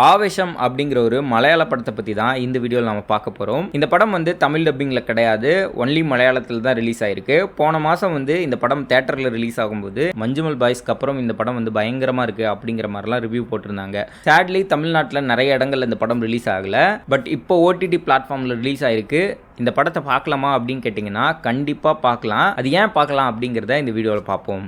ஆவேஷம் அப்படிங்கிற ஒரு மலையாள படத்தை பற்றி தான் இந்த வீடியோவில் நம்ம பார்க்க போகிறோம். இந்த படம் வந்து தமிழ் டப்பிங்கில் கிடையாது, ஒன்லி மலையாளத்தில் தான் ரிலீஸ் ஆயிருக்கு. போன மாதம் வந்து இந்த படம் தேட்டரில் ரிலீஸ் ஆகும்போது மஞ்சுமல் பாய்ஸ்க்கு அப்புறம் இந்த படம் வந்து பயங்கரமாக இருக்குது அப்படிங்கிற மாதிரிலாம் ரிவ்யூ போட்டிருந்தாங்க. சேட்லி தமிழ்நாட்டில் நிறைய இடங்கள்ல இந்த படம் ரிலீஸ் ஆகலை, பட் இப்போ ஓடிடி பிளாட்ஃபார்மில் ரிலீஸ் ஆயிருக்கு. இந்த படத்தை பார்க்கலாமா அப்படின்னு கேட்டிங்கன்னா கண்டிப்பாக பார்க்கலாம். அது ஏன் பார்க்கலாம் அப்படிங்கிறத இந்த வீடியோவில் பார்ப்போம்.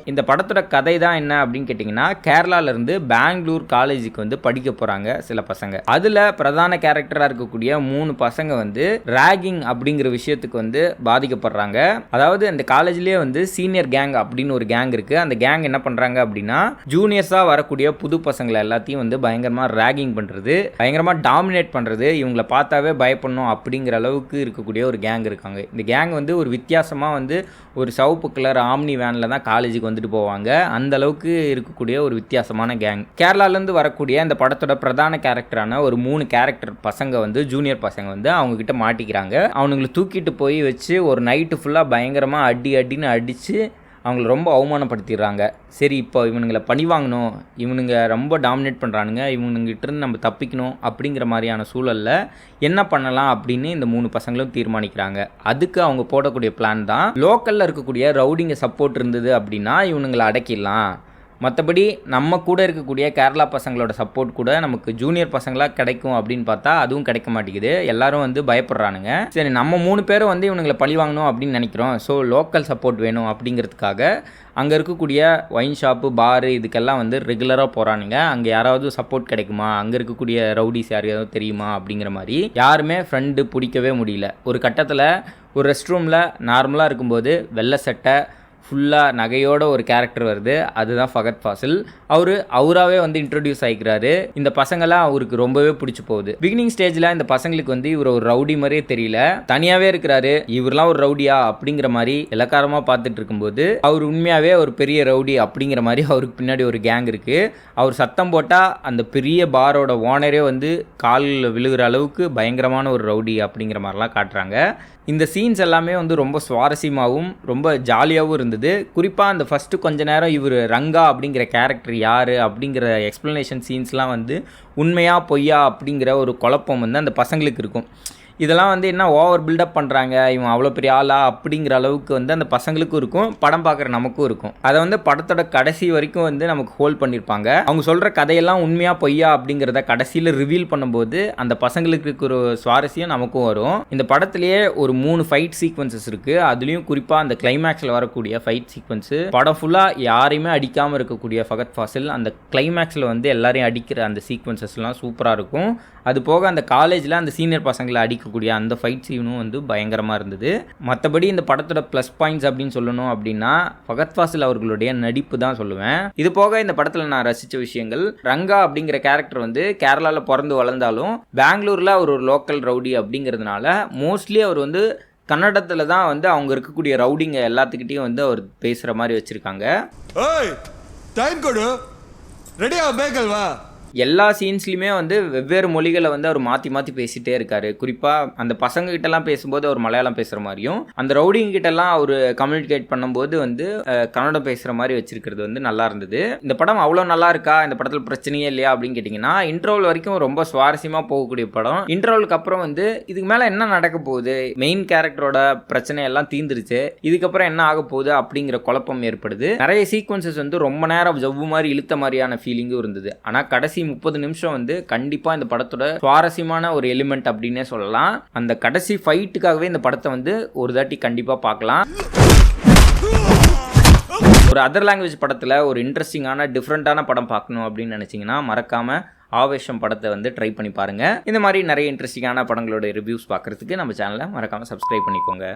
இந்த படத்தோட கதை தான் என்ன அப்படின்னு கேட்டிங்கன்னா, கேரளாவிலேருந்து பெங்களூர் காலேஜுக்கு வந்து படிக்க போகிறாங்க சில பசங்க. அதில் பிரதான கேரக்டராக இருக்கக்கூடிய 3 பசங்க வந்து ராகிங் அப்படிங்கிற விஷயத்துக்கு வந்து பாதிக்கப்படுறாங்க. அதாவது அந்த காலேஜ்லேயே வந்து சீனியர் கேங் அப்படின்னு ஒரு கேங் இருக்குது. அந்த கேங் என்ன பண்ணுறாங்க அப்படின்னா, ஜூனியர்ஸாக வரக்கூடிய புது பசங்களை எல்லாத்தையும் வந்து பயங்கரமாக ராகிங் பண்ணுறது, பயங்கரமாக டாமினேட் பண்ணுறது, இவங்களை பார்த்தாவே பயப்படணும் அப்படிங்கிற அளவுக்கு இருக்கக்கூடிய ஒரு கேங் இருக்காங்க. இந்த கேங் வந்து ஒரு வித்தியாசமாக வந்து ஒரு சிவப்பு கலர் ஆம்னி வேனில் தான் காலேஜுக்கு வந்துட்டு போவாங்க. அந்த அளவுக்கு இருக்கக்கூடிய ஒரு வித்தியாசமான கேங். கேரளாலேருந்து வரக்கூடிய இந்த படத்தோட பிரதான கேரக்டரான ஒரு 3 கேரக்டர் பசங்க வந்து ஜூனியர் பசங்க வந்து அவங்க கிட்ட மாட்டிக்கிறாங்க. அவனுங்களை தூக்கிட்டு போய் வச்சு ஒரு நைட்டு ஃபுல்லாக பயங்கரமாக அடின்னு அடித்து அவங்கள ரொம்ப அவமானப்படுத்திடுறாங்க. சரி, இப்போ இவனுங்களை பழி வாங்கணும், இவனுங்க ரொம்ப டாமினேட் பண்ணுறானுங்க, இவனுங்கிட்டருந்து நம்ம தப்பிக்கணும் அப்படிங்கிற மாதிரியான சூழலில் என்ன பண்ணலாம் அப்படின்னு இந்த 3 பசங்களும் தீர்மானிக்கிறாங்க. அதுக்கு அவங்க போடக்கூடிய பிளான் தான், லோக்கலில் இருக்கக்கூடிய ரவுடிங்க சப்போர்ட் இருந்தது அப்படின்னா இவனுங்களை அடக்கிடலாம், மற்றபடி நம்ம கூட இருக்கக்கூடிய கேரளா பசங்களோட சப்போர்ட் கூட நமக்கு ஜூனியர் பசங்களாக கிடைக்கும் அப்படின்னு பார்த்தா அதுவும் கிடைக்க மாட்டேங்குது. எல்லாரும் வந்து பயப்படுறானுங்க. சரி, நம்ம 3 பேரும் வந்து இவனுங்களை பழி வாங்கணும் அப்படின்னு நினைக்கிறோம், ஸோ லோக்கல் சப்போர்ட் வேணும் அப்படிங்கிறதுக்காக அங்கே இருக்கக்கூடிய ஒயின் ஷாப்பு, பாரு இதுக்கெல்லாம் வந்து ரெகுலராக போகிறானுங்க. அங்கே யாராவது சப்போர்ட் கிடைக்குமா, அங்கே இருக்கக்கூடிய ரவுடிஸ் யாரையாவது தெரியுமா அப்படிங்கிற மாதிரி யாருமே ஃப்ரெண்டு பிடிக்கவே முடியல. ஒரு கட்டத்தில் ஒரு ரெஸ்ட் ரூமில் நார்மலாக இருக்கும்போது வெள்ளை சட்டை ஃபுல்லாக நகையோட ஒரு கேரக்டர் வருது. அதுதான் ஃபகத் ஃபாசில். அவராகவே வந்து இன்ட்ரடியூஸ் ஆகிக்கிறாரு. இந்த பசங்களாம் அவருக்கு ரொம்பவே பிடிச்சி போகுது. பிகினிங் ஸ்டேஜில் இந்த பசங்களுக்கு வந்து இவர் ஒரு ரவுடி மாதிரியே தெரியல, தனியாகவே இருக்கிறாரு. இவரெலாம் ஒரு ரவுடியா அப்படிங்கிற மாதிரி இலக்காரமாக பார்த்துட்டு இருக்கும்போது அவர் உண்மையாகவே ஒரு பெரிய ரவுடி அப்படிங்கிற மாதிரி அவருக்கு பின்னாடி ஒரு கேங் இருக்குது. அவர் சத்தம் போட்டால் அந்த பெரிய பாரோட ஓனரே வந்து காலில் விழுகிற அளவுக்கு பயங்கரமான ஒரு ரவுடி அப்படிங்கிற மாதிரிலாம் காட்டுறாங்க. இந்த சீன்ஸ் எல்லாமே வந்து ரொம்ப சுவாரஸ்யமாகவும் ரொம்ப ஜாலியாகவும் இருந்தது. குறிப்பாக அந்த ஃபஸ்ட்டு கொஞ்ச நேரம் இவர் ரங்கா அப்படிங்கிற கேரக்டர் யார் அப்படிங்கிற எக்ஸ்ப்ளனேஷன் சீன்ஸ்லாம் வந்து உண்மையா பொய்யா அப்படிங்கிற ஒரு குழப்பம் வந்து அந்த பசங்களுக்கு இருக்கும். இதெல்லாம் வந்து என்ன ஓவர் பில்டப் பண்ணுறாங்க, இவன் அவ்வளோ பெரிய ஆளா அப்படிங்கிற அளவுக்கு வந்து அந்த பசங்களுக்கும் இருக்கும், படம் பார்க்குற நமக்கும் இருக்கும். அதை வந்து படத்தோட கடைசி வரைக்கும் வந்து நமக்கு ஹோல்ட் பண்ணியிருப்பாங்க. அவங்க சொல்கிற கதையெல்லாம் உண்மையா பொய்யா அப்படிங்கிறத கடைசியில் ரிவீல் பண்ணும்போது அந்த பசங்களுக்கு இருக்கிற ஒரு சுவாரஸ்யம் நமக்கும் வரும். இந்த படத்துலேயே ஒரு 3 ஃபைட் சீக்வன்சஸ் இருக்குது. அதுலேயும் குறிப்பாக அந்த கிளைமேக்ஸில் வரக்கூடிய ஃபைட் சீக்வன்ஸு படம் ஃபுல்லாக யாரையுமே அடிக்காமல் இருக்கக்கூடிய ஃபகத் ஃபாசில் அந்த கிளைமேக்ஸில் வந்து எல்லாரையும் அடிக்கிற அந்த சீக்வன்சஸ்லாம் சூப்பராக இருக்கும். அது போக அந்த காலேஜில் அந்த சீனியர் பசங்களை அடிக்கக்கூடிய அந்த ஃபைட் சீனும் வந்து பயங்கரமாக இருந்தது. மற்றபடி இந்த படத்தோட ப்ளஸ் பாயிண்ட்ஸ் அப்படின்னு சொல்லணும் அப்படின்னா ஃபகத் ஃபாசில் அவர்களுடைய நடிப்பு தான் சொல்லுவேன். இது போக இந்த படத்தில் நான் ரசித்த விஷயங்கள், ரங்கா அப்படிங்கிற கேரக்டர் வந்து கேரளாவில் பிறந்து வளர்ந்தாலும் பெங்களூரில் அவர் ஒரு லோக்கல் ரவுடி அப்படிங்கிறதுனால மோஸ்ட்லி அவர் வந்து கன்னடத்தில் தான் வந்து அவங்க இருக்கக்கூடிய ரவுடிங்க எல்லாத்துக்கிட்டையும் வந்து அவர் பேசுகிற மாதிரி வச்சுருக்காங்க. எல்லா சீன்ஸ்லையுமே வந்து வெவ்வேறு மொழிகளை வந்து அவர் மாற்றி மாற்றி பேசிகிட்டே இருக்கார். குறிப்பாக அந்த பசங்ககிட்டலாம் பேசும்போது அவர் மலையாளம் பேசுகிற மாதிரியும், அந்த ரவுடிங்கிட்டலாம் அவர் கம்யூனிகேட் பண்ணும்போது வந்து கன்னடம் பேசுகிற மாதிரி வச்சுருக்கிறது வந்து நல்லா இருந்தது. இந்த படம் அவ்வளோ நல்லா இருக்கா, இந்த படத்தில் பிரச்சனையே இல்லையா அப்படின்னு கேட்டிங்கன்னா, இன்ட்ரோல் வரைக்கும் ரொம்ப சுவாரஸ்யமாக போகக்கூடிய படம். இன்ட்ரோலுக்கு அப்புறம் வந்து இதுக்கு மேலே என்ன நடக்க போகுது, மெயின் கேரக்டரோட பிரச்சனையெல்லாம் தீர்ந்துருச்சு, இதுக்கப்புறம் என்ன ஆக போகுது அப்படிங்கிற குழப்பம் ஏற்படுது. நிறைய சீக்வன்சஸ் வந்து ரொம்ப நேரம் ஜவ்வு மாதிரி இழுத்த மாதிரியான ஃபீலிங்கும் இருந்தது. ஆனால் கடைசி 30 நிமிஷம் வந்து கண்டிப்பா இந்த படத்தோட சுவாரஸ்யமான ஒரு எலிமெண்ட் அப்படின்னே சொல்லலாம். அந்த கடைசி ஃபைட்டுக்காகவே இந்த படத்தை வந்து ஒரு தாட்டி கண்டிப்பா பார்க்கலாம். ஒரு அதர் லாங்குவேஜ் படத்தில் ஒரு இன்ட்ரெஸ்டிங்கான டிஃப்ரெண்ட்டான படம் பார்க்கணும் அப்படின்னு நினச்சிங்கன்னா மறக்காமல் ஆவேஷம் படத்தை வந்து ட்ரை பண்ணி பாருங்கள். இந்த மாதிரி நிறைய இன்ட்ரெஸ்டிங்கான படங்களோட ரிவ்யூஸ் பார்க்குறதுக்கு நம்ம சேனலை மறக்காமல் சப்ஸ்கிரைப் பண்ணிக்கோங்க.